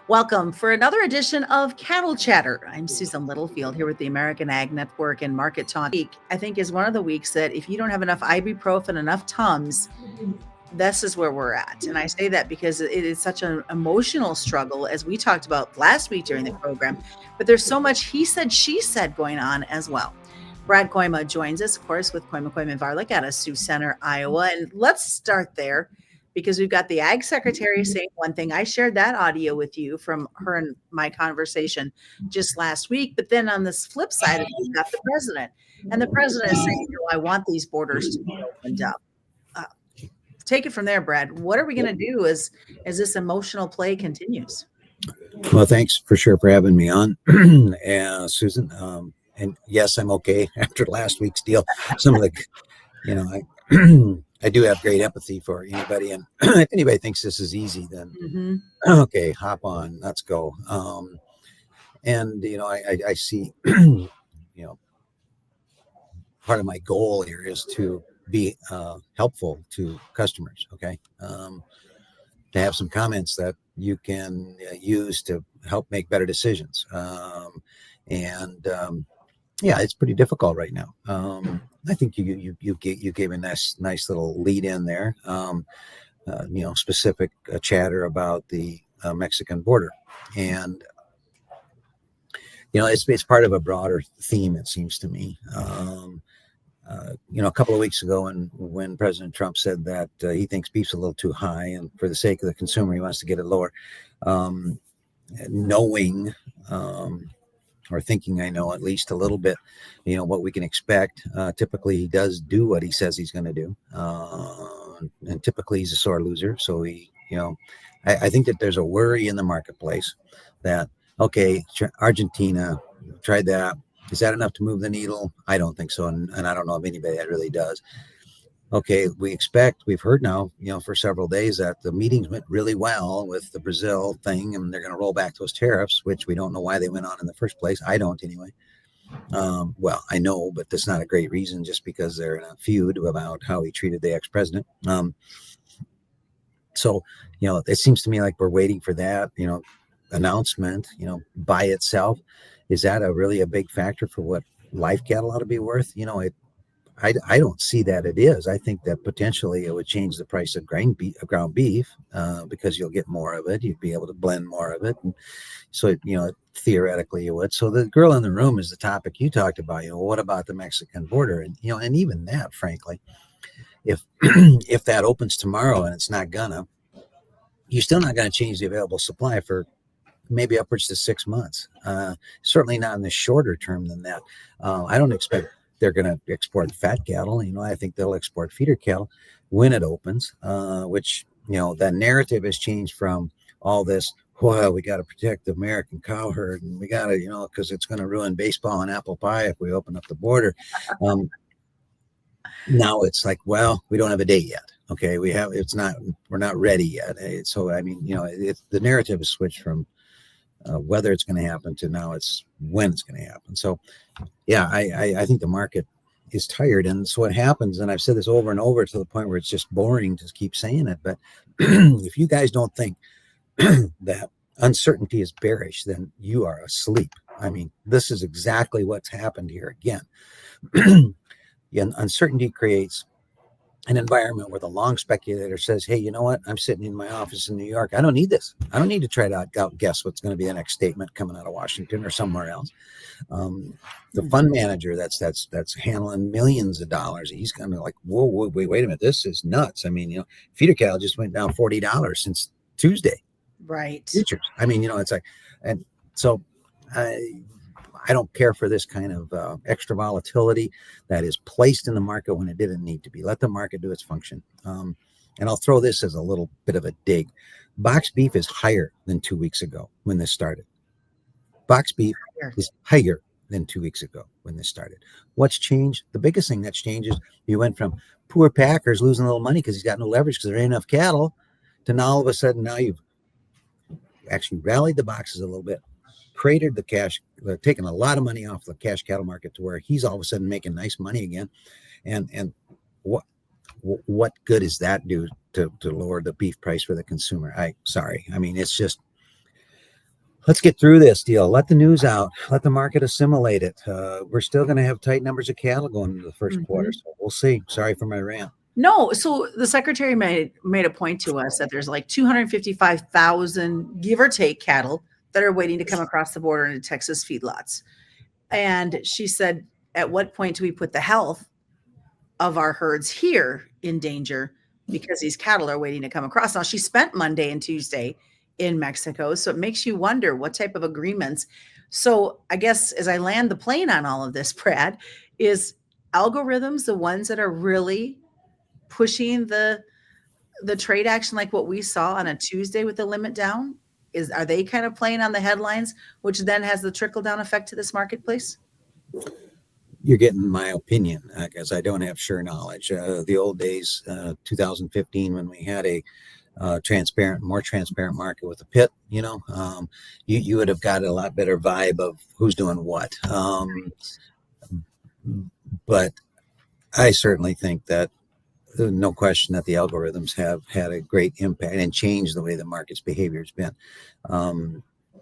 Welcome for another edition of Cattle Chatter. I'm Susan Littlefield here with the American Ag Network and Market Talk. Week, I think, is one of the weeks that if you don't have enough ibuprofen, enough Tums, this is where we're at. And I say that because it is such an emotional struggle, as we talked about last week during the program. But there's so much he said, she said going on as well. Brad Kooima joins us, of course, with Kooima Kooima Varilek out of Sioux Center, Iowa. And let's start there because we've got the ag secretary saying one thing. I shared that audio with you from her and my conversation just last week. But then on this flip side, we've got the president. And the president is saying, I want these borders to be opened up. Take it from there, Brad. What are we going to do as this emotional play continues? Well, thanks for having me on, Susan. And yes, I'm okay after last week's deal. Some of the, I do have great empathy for anybody. And if anybody thinks this is easy, then okay, hop on, let's go. I see, part of my goal here is to be helpful to customers. Okay. To have some comments that you can use to help make better decisions. Yeah, it's pretty difficult right now. I think you gave a nice little lead in there. Specific chatter about the Mexican border, and it's part of a broader theme. It seems to me. A couple of weeks ago, when President Trump said that he thinks beef's a little too high, and for the sake of the consumer, he wants to get it lower, knowing. Or thinking I know at least a little bit, what we can expect. Typically, he does do what he says he's going to do. And typically, he's a sore loser. So I think that there's a worry in the marketplace that, okay, Argentina tried that. Is that enough to move the needle? I don't think so. And I don't know of anybody that really does. Okay, we've heard now, for several days that the meetings went really well with the Brazil thing, and they're going to roll back those tariffs, which we don't know why they went on in the first place. I don't anyway. Well, I know, but that's not a great reason just because they're in a feud about how he treated the ex-president. So, it seems to me like we're waiting for that, announcement, by itself. Is that really a big factor for what live cattle ought to be worth? I don't see that it is. I think that potentially it would change the price of ground beef because you'll get more of it. You'd be able to blend more of it. And so, theoretically you would. So the girl in the room is the topic you talked about. What about the Mexican border? And, and even that, frankly, if if that opens tomorrow and it's not gonna, you're still not going to change the available supply for maybe upwards to 6 months. Certainly not in the shorter term than that. I don't expect they're going to export fat cattle. I think they'll export feeder cattle when it opens, which, the narrative has changed from all this, well, we got to protect the American cow herd and we got to, because it's going to ruin baseball and apple pie if we open up the border. Now it's like, well, we don't have a date yet. Okay. We're not ready yet. So, the narrative has switched from whether it's going to happen to now it's when it's going to happen. So, yeah, I think the market is tired. And so what happens, and I've said this over and over to the point where it's just boring to keep saying it, but if you guys don't think that uncertainty is bearish, then you are asleep. This is exactly what's happened here again. Uncertainty creates an environment where the long speculator says, hey, you know what? I'm sitting in my office in New York. I don't need this. I don't need to try to outguess what's going to be the next statement coming out of Washington or somewhere else. The fund manager that's handling millions of dollars, he's kind of like, whoa, wait a minute. This is nuts. Feeder cattle just went down $40 since Tuesday. Right. Futures. It's like, and so I don't care for this kind of extra volatility that is placed in the market when it didn't need to be. Let the market do its function. And I'll throw this as a little bit of a dig. Box beef is higher than 2 weeks ago when this started. Box beef is higher than 2 weeks ago when this started. What's changed? The biggest thing that's changed is you went from poor packers losing a little money because he's got no leverage because there ain't enough cattle to now all of a sudden now you've actually rallied the boxes a little bit, cratered the cash, taken a lot of money off the cash cattle market to where he's all of a sudden making nice money again. And what good does that do to lower the beef price for the consumer? It's just, let's get through this deal. Let the news out. Let the market assimilate it. We're still going to have tight numbers of cattle going into the first quarter. So we'll see. Sorry for my rant. No, so the secretary made a point to us that there's like 255,000, give or take, cattle that are waiting to come across the border into Texas feedlots. And she said, at what point do we put the health of our herds here in danger because these cattle are waiting to come across? Now, she spent Monday and Tuesday in Mexico, so it makes you wonder what type of agreements. So I guess as I land the plane on all of this, Brad, is algorithms the ones that are really pushing the trade action, like what we saw on a Tuesday with the limit down? Are they kind of playing on the headlines, which then has the trickle down effect to this marketplace? You're getting my opinion because I don't have sure knowledge. The old days, 2015, when we had a more transparent market with a pit, you would have got a lot better vibe of who's doing what. But I certainly think that no question that the algorithms have had a great impact and changed the way the market's behavior has been.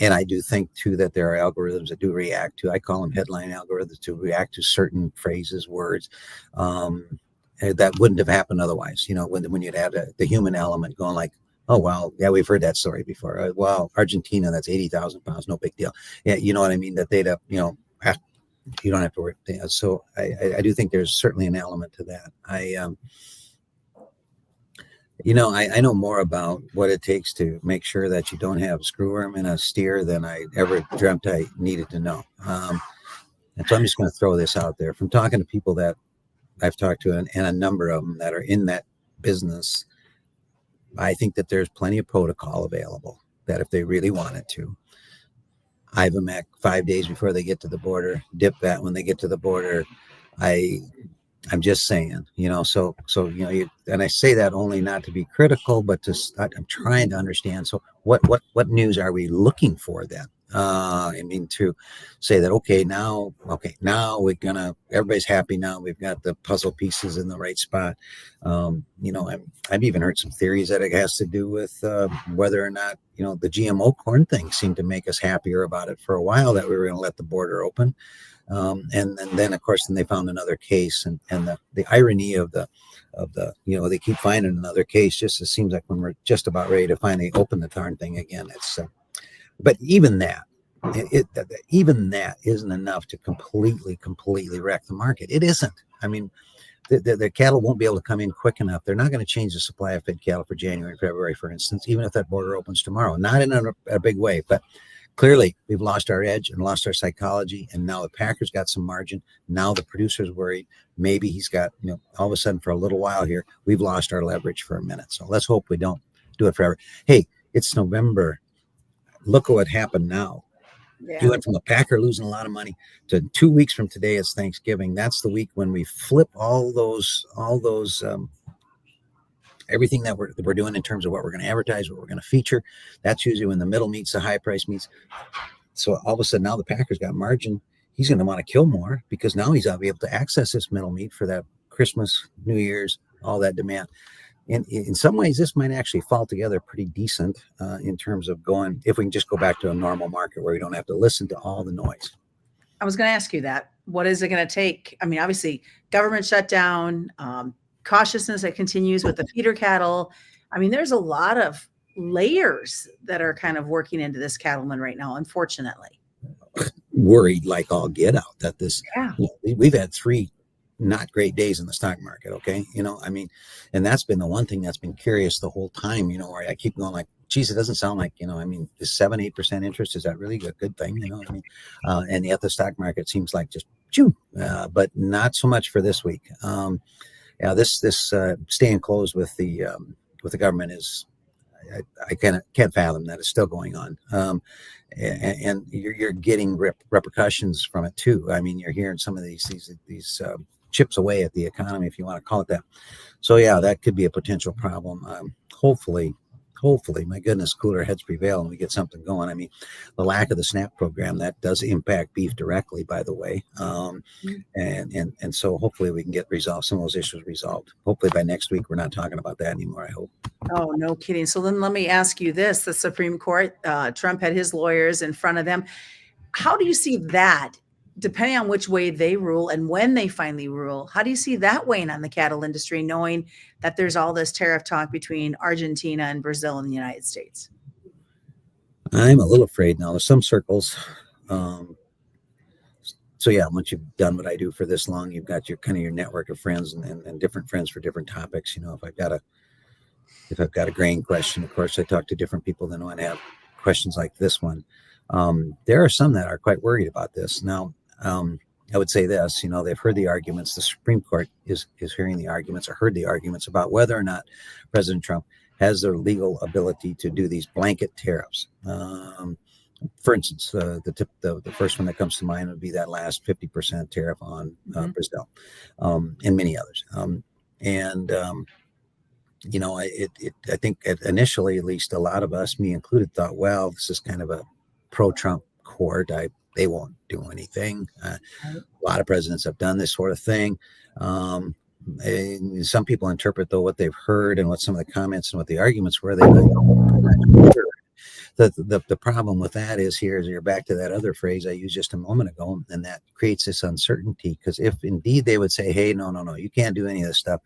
And I do think too that there are algorithms that do react to, I call them headline algorithms, to react to certain phrases, words that wouldn't have happened otherwise. When you'd have the human element going like, oh, well, yeah, we've heard that story before. Well, Argentina, that's 80,000 pounds, no big deal. Yeah, you know what I mean? That they'd have, you don't have to worry. So I do think there's certainly an element to that. I know more about what it takes to make sure that you don't have screwworm in a steer than I ever dreamt I needed to know. And so I'm just going to throw this out there from talking to people that I've talked to and a number of them that are in that business. I think that there's plenty of protocol available that if they really wanted to, IVAMAC 5 days before they get to the border, dip that when they get to the border. I'm just saying, so and I say that only not to be critical, but I'm trying to understand. So what news are we looking for then? To say that, now everybody's happy now. We've got the puzzle pieces in the right spot. I've even heard some theories that it has to do with whether or not, the GMO corn thing seemed to make us happier about it for a while, that we were going to let the border open. And then of course, they found another case, and the irony of the they keep finding another case. Just it seems like when we're just about ready to finally open the darn thing again, it's but even that isn't enough to completely wreck the market. It isn't. I mean, the cattle won't be able to come in quick enough. They're not going to change the supply of fed cattle for January and February, for instance, even if that border opens tomorrow. Not in a big way, but clearly we've lost our edge and lost our psychology, and now the packers got some margin. Now the producer's worried. Maybe he's got, all of a sudden for a little while here, we've lost our leverage for a minute. So let's hope we don't do it forever. Hey, it's November. Look at what happened now. Yeah. You went from a packer losing a lot of money to 2 weeks from today is Thanksgiving. That's the week when we flip all those everything that we're doing in terms of what we're going to advertise, what we're going to feature. That's usually when the middle meets the high price meets. So all of a sudden now the Packers got margin. He's going to want to kill more because now he's going to be able to access this middle meat for that Christmas, New Year's, all that demand. And in some ways, this might actually fall together pretty decent in terms of going, if we can just go back to a normal market where we don't have to listen to all the noise. I was going to ask you that. What is it going to take? I mean, obviously, government shutdown, cautiousness that continues with the feeder cattle. I mean, there's a lot of layers that are kind of working into this cattleman right now, unfortunately. Worried like all get out that this, we've had 3 not great days in the stock market. Okay. And that's been the one thing that's been curious the whole time, where I keep going like, geez, it doesn't sound like, is 7-8% interest, is that really a good thing? And yet the stock market seems like just but not so much for this week. This staying closed with the government is, I can't fathom that it's still going on. And you're getting repercussions from it too. I mean, you're hearing some of these chips away at the economy, if you want to call it that. So that could be a potential problem. Hopefully hopefully, my goodness, cooler heads prevail and we get something going. I mean, the lack of the SNAP program, that does impact beef directly, by the way. And so hopefully we can get some of those issues resolved. Hopefully by next week, we're not talking about that anymore, I hope. Oh, no kidding. So then let me ask you this. The Supreme Court, Trump had his lawyers in front of them. How do you see that, depending on which way they rule and when they finally rule? How do you see that weighing on the cattle industry, knowing that there's all this tariff talk between Argentina and Brazil and the United States? I'm a little afraid now. There's some circles. So yeah, once you've done what I do for this long, you've got your kind of your network of friends and different friends for different topics. If I've got a grain question, of course, I talk to different people than when I have questions like this one. There are some that are quite worried about this. Now, I would say this, they've heard the arguments. The Supreme Court is hearing the arguments or heard the arguments about whether or not President Trump has the legal ability to do these blanket tariffs. For instance, the first one that comes to mind would be that last 50% tariff on Brazil, and many others. I think initially, at least a lot of us, me included, thought, well, this is kind of a pro-Trump court. They won't do anything. A lot of presidents have done this sort of thing. And some people interpret, though, what they've heard and what some of the comments and what the arguments were. The problem with that is you're back to that other phrase I used just a moment ago, and that creates this uncertainty. Because if indeed they would say, hey, no, you can't do any of this stuff,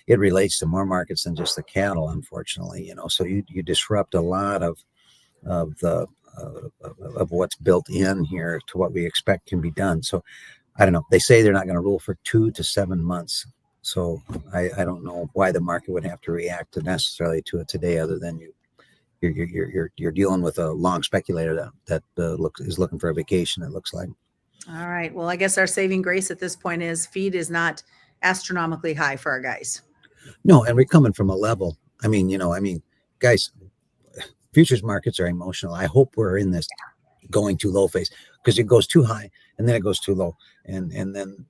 it relates to more markets than just the cattle, unfortunately. So you disrupt a lot of what's built in here to what we expect can be done. So I don't know. They say they're not going to rule for 2 to 7 months. So I don't know why the market would have to react necessarily to it today, other than you're dealing with a long speculator that is looking for a vacation, it looks like. All right. Well, I guess our saving grace at this point is feed is not astronomically high for our guys. No, and we're coming from a level. Guys, futures markets are emotional. I hope we're in this going too low phase, because it goes too high and then it goes too low. And then,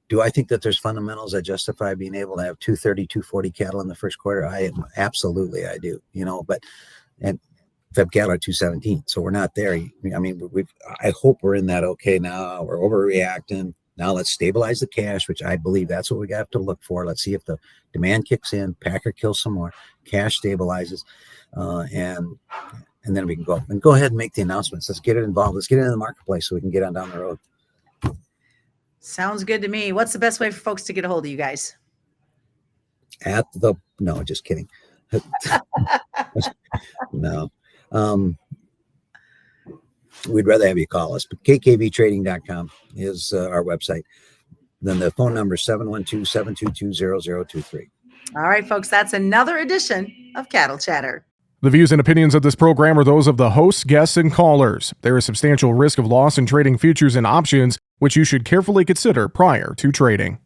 do I think that there's fundamentals that justify being able to have 230, 240 cattle in the first quarter? Absolutely, I do, and fed cattle are 217. So we're not there. I hope we're in that. Okay, now we're overreacting. Now let's stabilize the cash, which I believe that's what we have to look for. Let's see if the demand kicks in, Packer kills some more, cash stabilizes, and then we can go ahead and make the announcements. Let's get it involved. Let's get it in the marketplace so we can get on down the road. Sounds good to me. What's the best way for folks to get a hold of you guys? No, just kidding. No. We'd rather have you call us, but kkvtrading.com is our website. Then the phone number is 712-722-0023. All right, folks, that's another edition of Cattle Chatter. The views and opinions of this program are those of the hosts, guests, and callers. There is substantial risk of loss in trading futures and options, which you should carefully consider prior to trading.